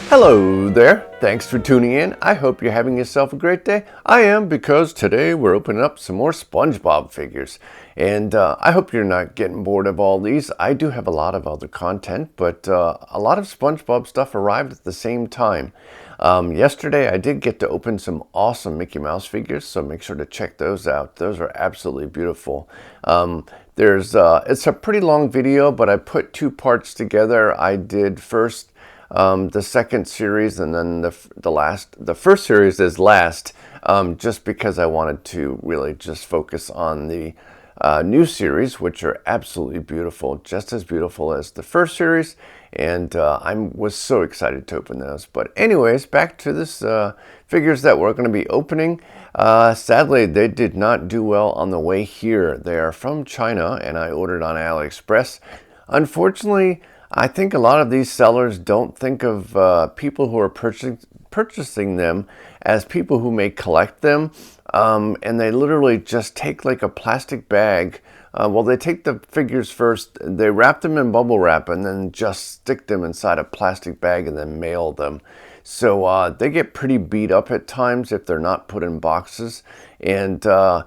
Hello there. Thanks for tuning in. I hope you're having yourself a great day. I am, because today we're opening up some more SpongeBob figures. And I hope you're not getting bored of all these. I do have a lot of other content, but a lot of SpongeBob stuff arrived at the same time. Yesterday I did get to open some awesome Mickey Mouse figures, so make sure to check those out. Those are absolutely beautiful. It's a pretty long video, but I put two parts together. I did first the second series, and then the first series is last, just because I wanted to really just focus on the new series, which are absolutely beautiful, just as beautiful as the first series, and I was so excited to open those. But anyways, back to this figures that we're going to be opening. Sadly, they did not do well on the way here. They are from China, and I ordered on AliExpress. Unfortunately, I think a lot of these sellers don't think of people who are purchasing them as people who may collect them, and they literally just take like a plastic bag. Well, they take the figures first, they wrap them in bubble wrap, and then just stick them inside a plastic bag and then mail them. So they get pretty beat up at times if they're not put in boxes. And I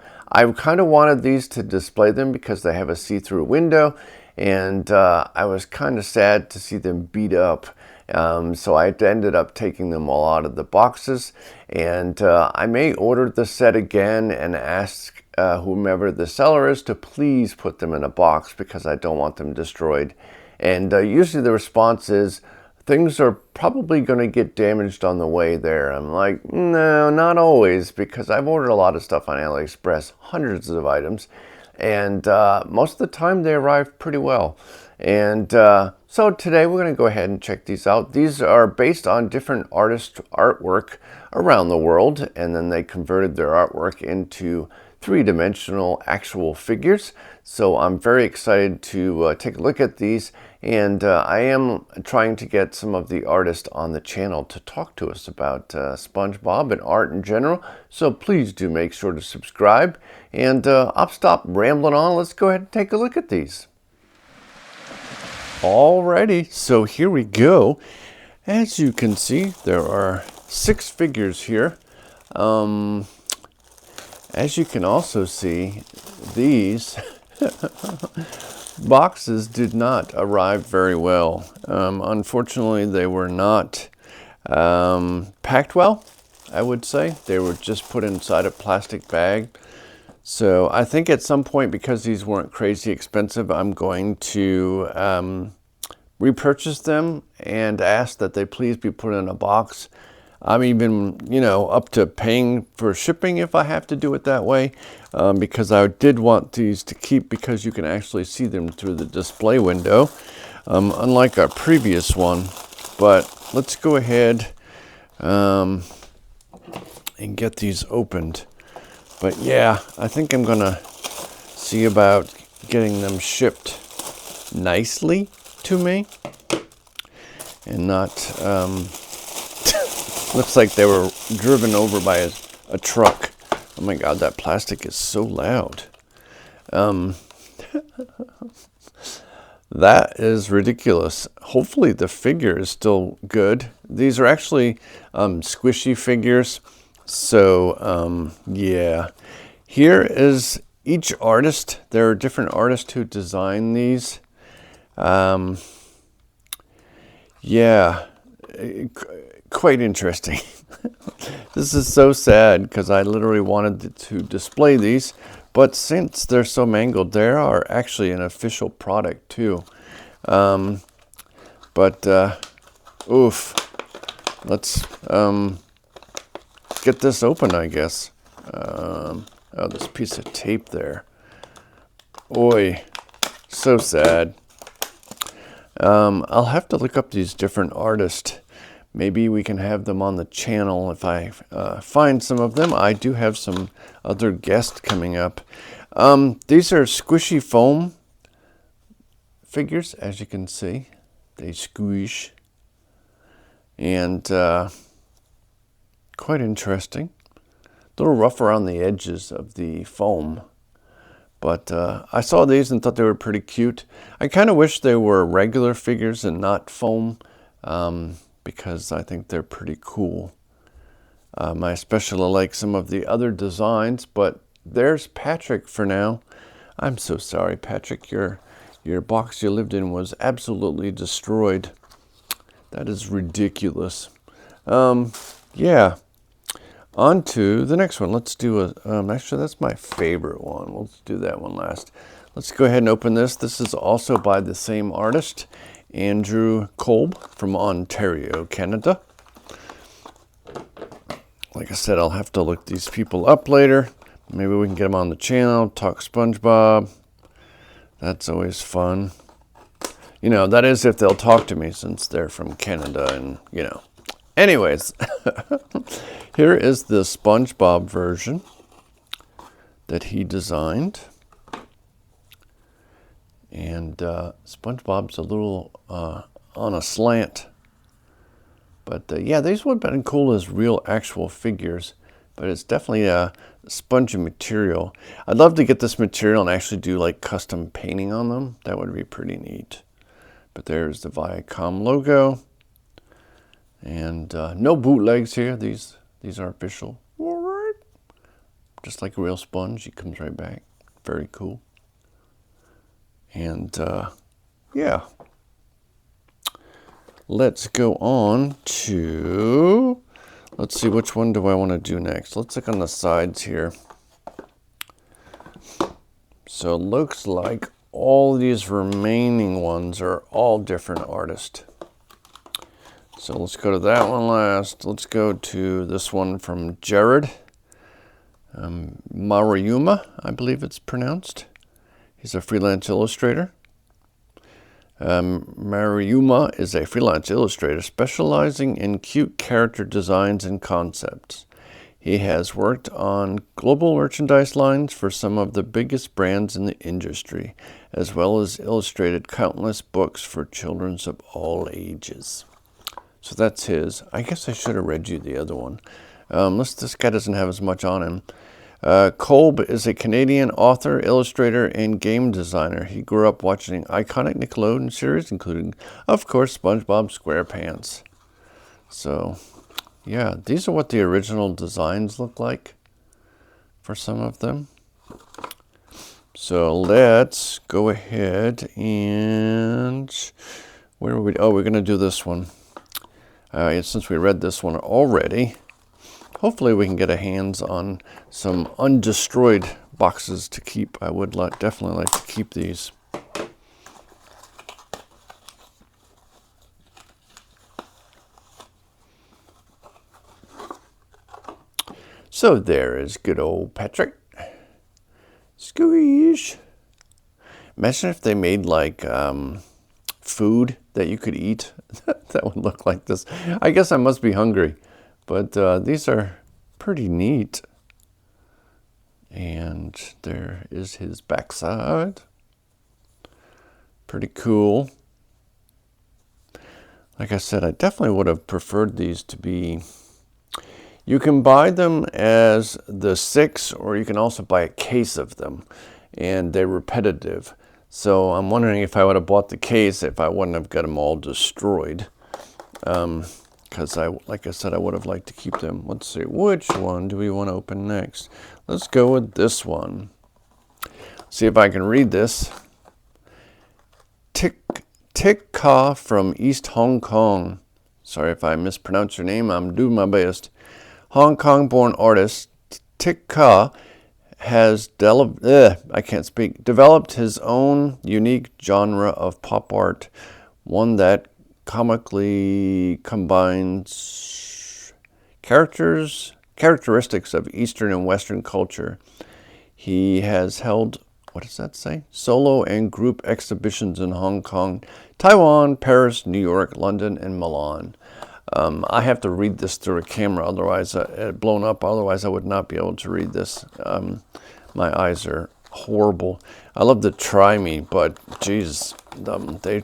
kind of wanted these to display them because they have a see-through window. And I was kind of sad to see them beat up. So I ended up taking them all out of the boxes. And I may order the set again and ask whomever the seller is to please put them in a box, because I don't want them destroyed. And usually the response is, things are probably going to get damaged on the way there. I'm like, no, not always, because I've ordered a lot of stuff on AliExpress, hundreds of items. And most of the time they arrive pretty well. And so today we're going to go ahead and check these out. These are based on different artist artwork around the world, and then they converted their artwork into three-dimensional actual figures. So I'm very excited to take a look at these, and I am trying to get some of the artists on the channel to talk to us about SpongeBob and art in general. So please do make sure to subscribe, and I'll stop rambling on. Let's go ahead and take a look at these. Alrighty, so here we go. As you can see, there are 6 figures here. As you can also see, these boxes did not arrive very well. Unfortunately, they were not packed well, I would say. They were just put inside a plastic bag. So I think at some point, because these weren't crazy expensive, I'm going to repurchase them and ask that they please be put in a box. I'm even, up to paying for shipping if I have to do it that way, because I did want these to keep, because you can actually see them through the display window, unlike our previous one. But let's go ahead and get these opened. But yeah, I think I'm gonna see about getting them shipped nicely to me and not looks like they were driven over by a truck. Oh my god, that plastic is so loud. That is ridiculous. Hopefully the figure is still good. These are actually squishy figures. So yeah, here is each artist. There are different artists who design these. Yeah, quite interesting. This is so sad, because I literally wanted to display these, but since they're so mangled, they are actually an official product too. Oof. Let's get this open, I guess. Oh, this piece of tape there. Oi, so sad. I'll have to look up these different artists. Maybe we can have them on the channel if I find some of them. I do have some other guests coming up. These are squishy foam figures, as you can see. They squish. And quite interesting. A little rough around the edges of the foam. But I saw these and thought they were pretty cute. I kind of wish they were regular figures and not foam. because I think they're pretty cool. I especially like some of the other designs, but there's Patrick for now. I'm so sorry, Patrick. Your box you lived in was absolutely destroyed. That is ridiculous. Yeah. On to the next one. Let's do a, actually that's my favorite one. Let's do that one last. Let's go ahead and open this. This is also by the same artist, Andrew Kolb from Ontario, Canada. Like I said, I'll have to look these people up later. Maybe we can get them on the channel, talk SpongeBob. That's always fun. You know, that is if they'll talk to me, since they're from Canada and, you know. Anyways, here is the SpongeBob version that he designed. And SpongeBob's a little on a slant. But yeah, these would have been cool as real actual figures. But it's definitely a spongy material. I'd love to get this material and actually do like custom painting on them. That would be pretty neat. But there's the Viacom logo. And no bootlegs here. These are official. Just like a real sponge, he comes right back. Very cool. And yeah. Let's go on to, let's see, which one do I want to do next? Let's look on the sides here. So it looks like all these remaining ones are all different artists. So let's go to that one last. Let's go to this one from Jared Maruyama, I believe it's pronounced. He's a freelance illustrator. Maruyama is a freelance illustrator specializing in cute character designs and concepts. He has worked on global merchandise lines for some of the biggest brands in the industry, as well as illustrated countless books for children of all ages. So that's his. I guess I should have read you the other one. This guy doesn't have as much on him. Kolb is a Canadian author, illustrator, and game designer. He grew up watching iconic Nickelodeon series, including, of course, Spongebob Squarepants. So, yeah, these are what the original designs look like for some of them. So let's go ahead and, where are we? Oh, we're going to do this one. Since we read this one already, hopefully we can get a hands on some undestroyed boxes to keep. I would definitely like to keep these. So there is good old Patrick. Squeeze. Imagine if they made like food that you could eat. That would look like this. I guess I must be hungry. But these are pretty neat. And there is his backside. Pretty cool. Like I said, I definitely would have preferred these to be... You can buy them as the 6, or you can also buy a case of them. And they're repetitive. So I'm wondering if I would have bought the case, if I wouldn't have got them all destroyed. Because like I said, I would have liked to keep them. Let's see, which one do we want to open next? Let's go with this one. See if I can read this. Tik Ka from East Hong Kong. Sorry if I mispronounce your name. I'm doing my best. Hong Kong-born artist Tik Ka has developed his own unique genre of pop art, one that comically combines characteristics of Eastern and Western culture. He has held, what does that say? Solo and group exhibitions in Hong Kong, Taiwan, Paris, New York, London, and Milan. I have to read this through a camera, otherwise blown up. Otherwise, I would not be able to read this. My eyes are horrible. I love to try me, but geez,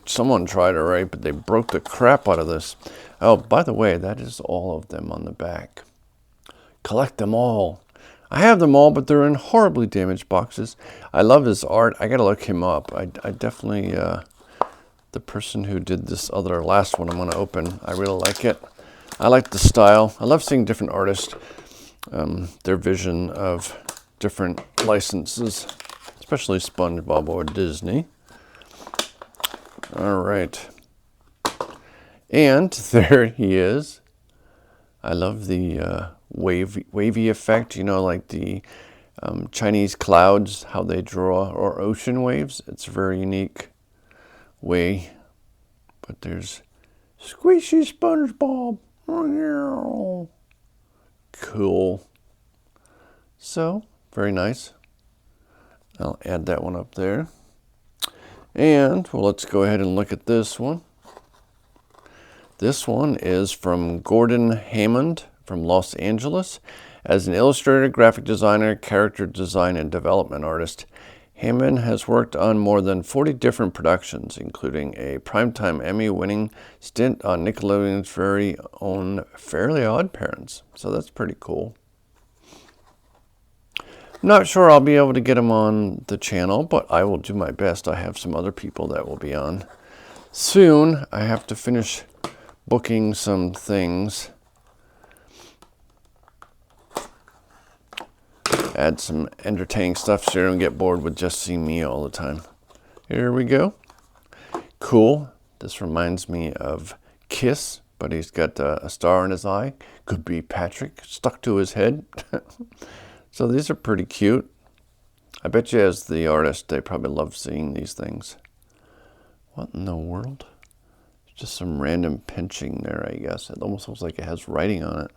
someone tried it right, but they broke the crap out of this. Oh, by the way, that is all of them on the back. Collect them all. I have them all, but they're in horribly damaged boxes. I love his art. I gotta look him up. I definitely the person who did this other last one I'm going to open. I really like it. I like the style. I love seeing different artists, their vision of different licenses, especially SpongeBob or Disney. All right. And there he is. I love the wavy effect, you know, like the Chinese clouds, how they draw, or ocean waves. It's a very unique way. But there's squishy SpongeBob. Cool. So, very nice. I'll add that one up there. And, well, let's go ahead and look at this one. This one is from Gordon Hammond from Los Angeles. As an illustrator, graphic designer, character design, and development artist, Hammond has worked on more than 40 different productions, including a Primetime Emmy-winning stint on Nickelodeon's very own Fairly Odd Parents. So that's pretty cool. Not sure I'll be able to get him on the channel, but I will do my best. I have some other people that will be on soon. I have to finish booking some things. Add some entertaining stuff so you don't get bored with just seeing me all the time. Here we go. Cool. This reminds me of Kiss, but he's got a star in his eye. Could be Patrick stuck to his head. So these are pretty cute. I bet you as the artist, they probably love seeing these things. What in the world? Just some random pinching there, I guess. It almost looks like it has writing on it.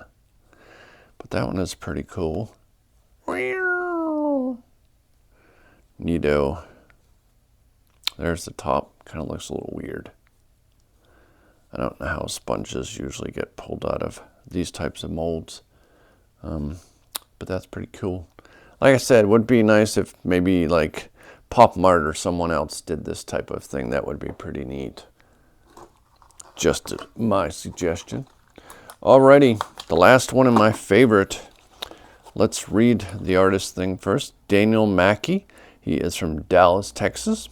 But that one is pretty cool. Neato. There's the top. Kind of looks a little weird. I don't know how sponges usually get pulled out of these types of molds. But that's pretty cool. Like I said, it would be nice if maybe like Pop Mart or someone else did this type of thing. That would be pretty neat. Just my suggestion. Alrighty, the last one and my favorite. Let's read the artist thing first. Daniel Mackey. He is from Dallas, Texas.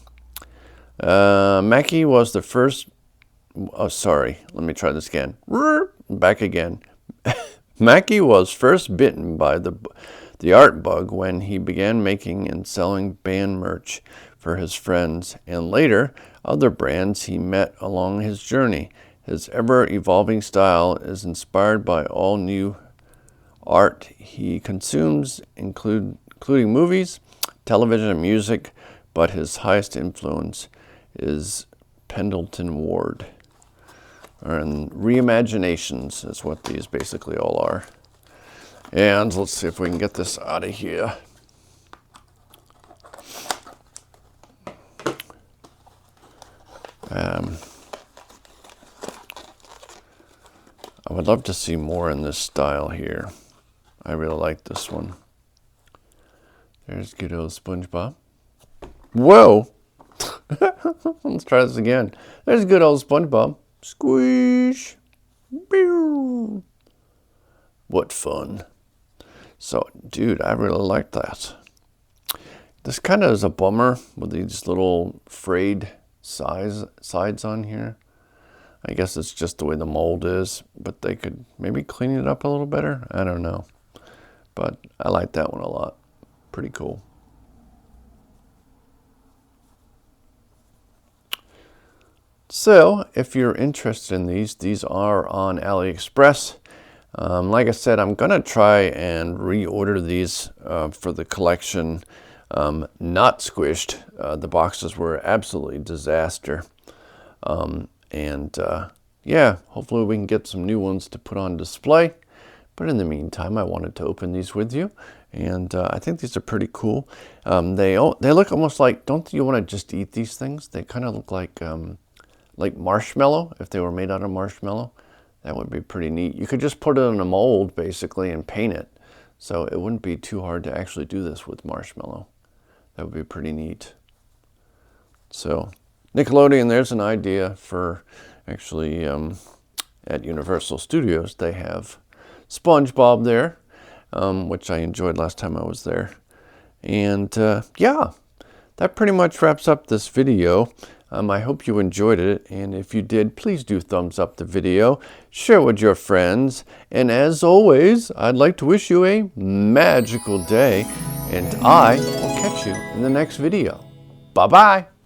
Mackey was the first... Oh, sorry. Let me try this again. Back again. Mackey was first bitten by the art bug when he began making and selling band merch for his friends, and later other brands he met along his journey. His ever-evolving style is inspired by all new art he consumes, including movies, television, and music, but his highest influence is Pendleton Ward. And Reimaginations is what these basically all are. And let's see if we can get this out of here. I would love to see more in this style here. I really like this one. There's good old SpongeBob. Whoa! Let's try this again. There's good old SpongeBob. Squish! Pew! What fun. So, dude, I really like that. This kind of is a bummer with these little frayed sides on here. I guess it's just the way the mold is, but they could maybe clean it up a little better. I don't know. But I like that one a lot. Pretty cool. So, if you're interested in these are on AliExpress. Like I said, I'm going to try and reorder these for the collection. Not squished. The boxes were absolutely disaster. Yeah, hopefully we can get some new ones to put on display. But in the meantime, I wanted to open these with you. And I think these are pretty cool. They look almost like, don't you want to just eat these things? They kind of look like marshmallow, if they were made out of marshmallow. That would be pretty neat. You could just put it in a mold, basically, and paint it. So it wouldn't be too hard to actually do this with marshmallow. That would be pretty neat. So, Nickelodeon, there's an idea for actually at Universal Studios. They have SpongeBob there, which I enjoyed last time I was there. And yeah, that pretty much wraps up this video. I hope you enjoyed it, and if you did, please do thumbs up the video, share with your friends, and as always, I'd like to wish you a magical day, and I will catch you in the next video. Bye-bye!